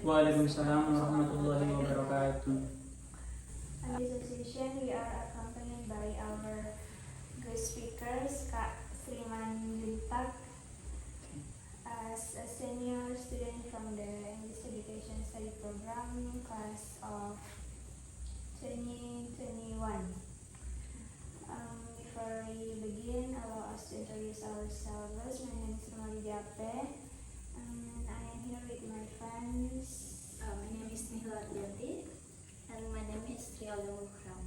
Waalaikumsalam warahmatullahi wabarakatuh. In this session, we are accompanied by our guest speakers, Kak Sriman Lintak, as a senior student from the English Education Study Program, class of 2021. Before we begin, allow us to introduce ourselves. My name is Rumali Jape, and I am here with my friends. My name is Nihla Yanti, and my name is Trial Mukram.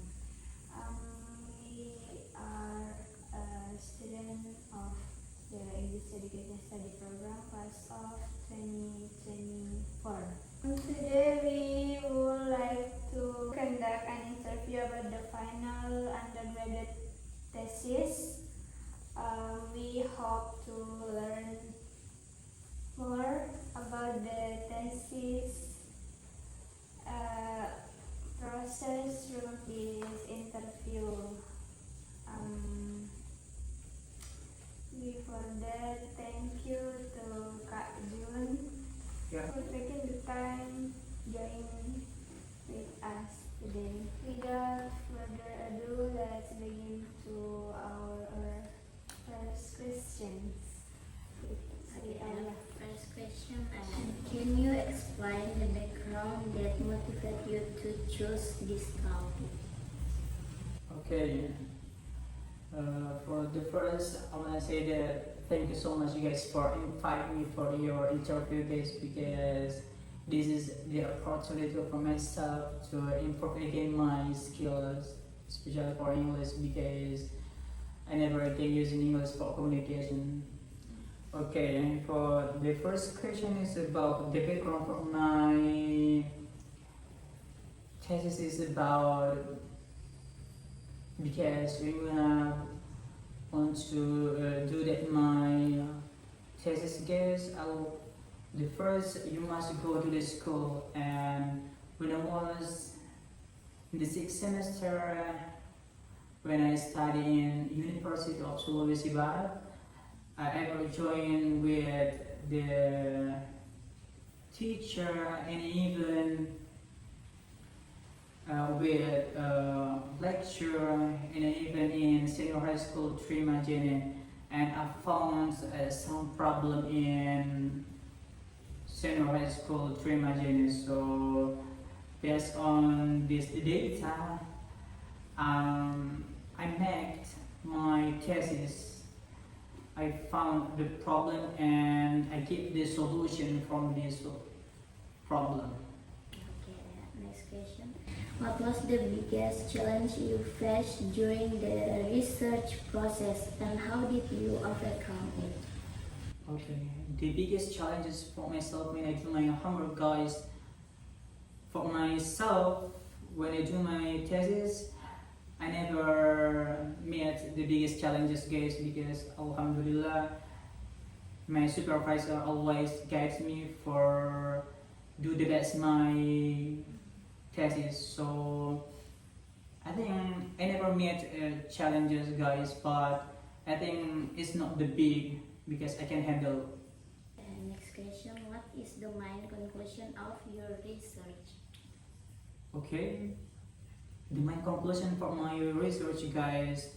We are a student of the English Education Study Program, class of 2024. Today we would like to conduct an interview about the final undergraduate thesis. We hope to learn more about the thesis process through this interview. Before that, thank you to Kak Jun for taking the time joining with us today. Without further ado, let's begin to our first questions. First question, can you explain the background that motivated you to choose this topic? Okay. For the first, I want to say that thank you so much, you guys, for inviting me for your interview, guys, because this is the opportunity for myself to improve again my skills, especially for English, because I never again using English for communication. Okay, and for the first question is about the background for my thesis is about because we want to do that my thesis guys. The first you must go to the school, and when I was in the 6th semester when I studied in University of Sulawesi Barat, I ever joined with the teacher and even with lecture and even in senior high school Trimajene, and I found some problem in senior high school Trimajene. So based on this data, I made my thesis. I found the problem and I get the solution from this problem. Okay, next question. What was the biggest challenge you faced during the research process, and how did you overcome it? Okay, the biggest challenges for myself when I do my homework, guys. For myself, when I do my thesis, I never met the biggest challenges, guys, because Alhamdulillah, my supervisor always guides me for do the best my thesis. So I think I never met challenges, guys, but I think it's not the big because I can handle. Next question. What is the main conclusion of your research? Okay. The main conclusion for my research, guys,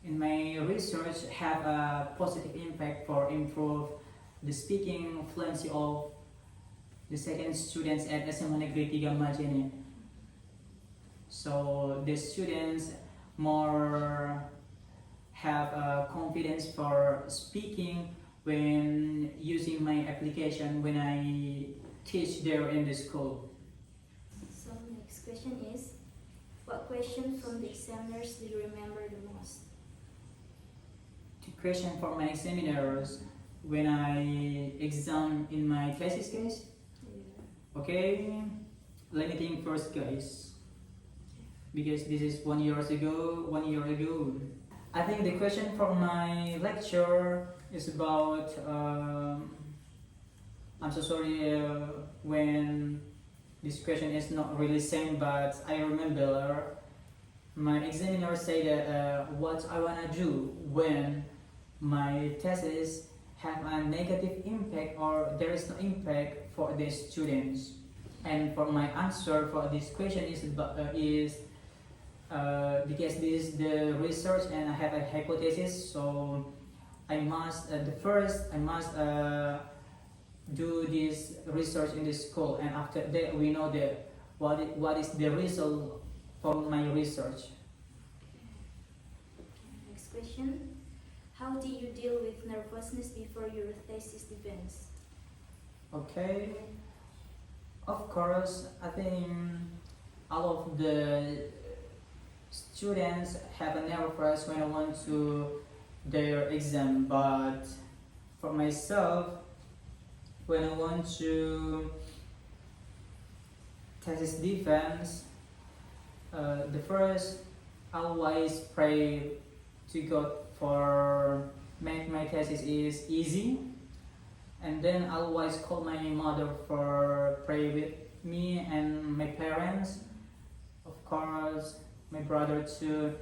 in my research have a positive impact for improve the speaking fluency of the second students at SMA Negeri 3 Majene. So the students more have confidence for speaking when using my application when I teach there in the school. So next question is, what question from the examiners do you remember the most? The question for my seminars when I exam in my thesis case. Okay, let me think first, guys, because this is 1 year ago. I think the question for my lecture is about I'm so sorry when this question is not really same, but I remember my examiner said that what I wanna do when my thesis have a negative impact or there is no impact for the students. And for my answer for this question is because this is the research and I have a hypothesis, so I must do this research in the school, and after that we know that what is the result for my research. Next question. How do you deal with nervousness before your thesis defense? Okay, of course, I think all of the students have a nervous when I want to their exam, but for myself, when I want to thesis defense, the first I always pray to God for make my thesis is easy, and then I always call my mother for pray with me and my parents, of course my brother too.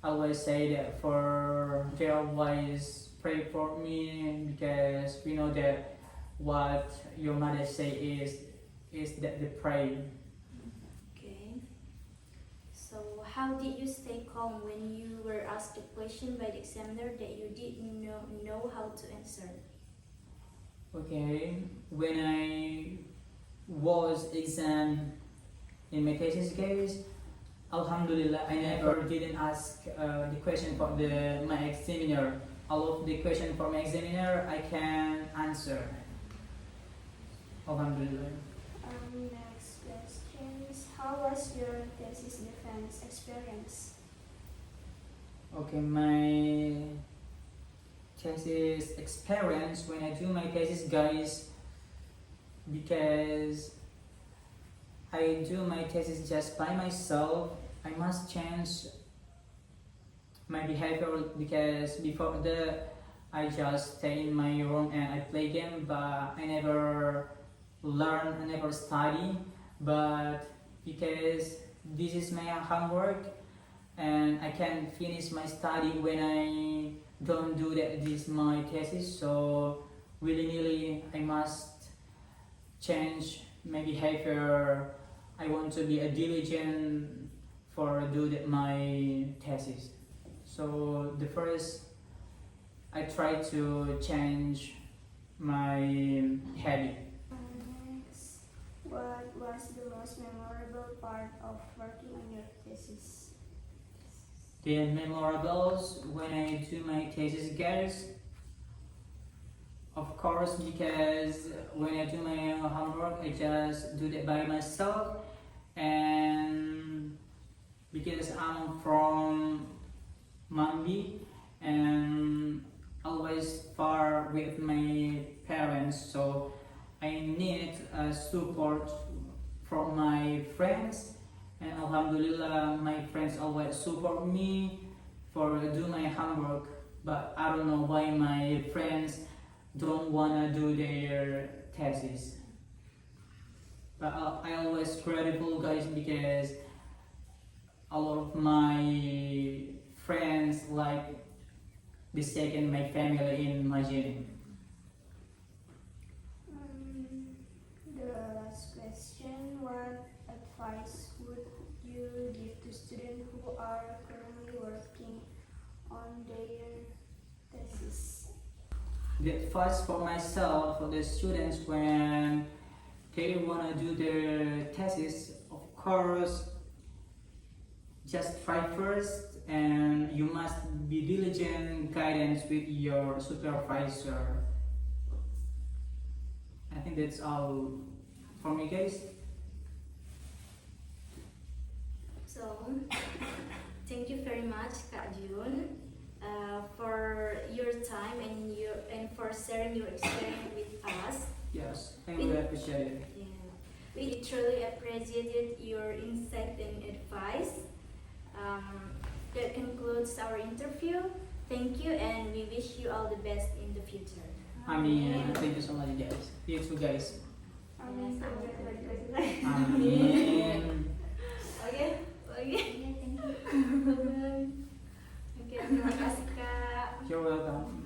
I always say that for they always pray for me because we know that what your mother say is that they pray. Okay. So how did you stay calm when you were asked a question by the examiner that you didn't know how to answer? Okay, when I was exam in my thesis case, Alhamdulillah, I never didn't ask the question for my examiner. All of the question for my examiner I can answer. Alhamdulillah. Next question is, how was your thesis defense experience? Okay, my thesis experience when I do my thesis, guys, because I do my thesis just by myself, I must change my behavior because before that I just stay in my room and I play game, but I never learn, I never study. But because this is my homework and I can finish my study when I don't do that, this my thesis, so willy-nilly I must change my behavior. I want to be a diligent for do that my thesis. So the first I try to change my habit. Next, what was the most memorable part of working on your thesis? The memorables when I do my thesis, guys, of course, because when I do my homework I just do that by myself, and because I'm from Mambi and always far with my parents, so I need support from my friends, and Alhamdulillah my friends always support me for do my homework, but I don't know why my friends don't wanna do their thesis. But I always grateful, guys, because a lot of my friends like the second my family in Majin. The last question, what advice would you give to students who are currently working on their thesis? The advice for myself, for the students when they want to do their thesis, of course, just try first, and you must be diligent guidance with your supervisor. I think that's all for me, guys. So, thank you very much, Kak Jun, for your time and for sharing your experience with us. Yes, I really appreciate it. Yeah. We truly appreciated your insight and advice. That concludes our interview. Thank you, and we wish you all the best in the future. I mean, thank you so much, guys. You too, guys. Amin. Amin. Okay? Okay? Yeah, thank you. Oke, terima kasih Kak. You're welcome.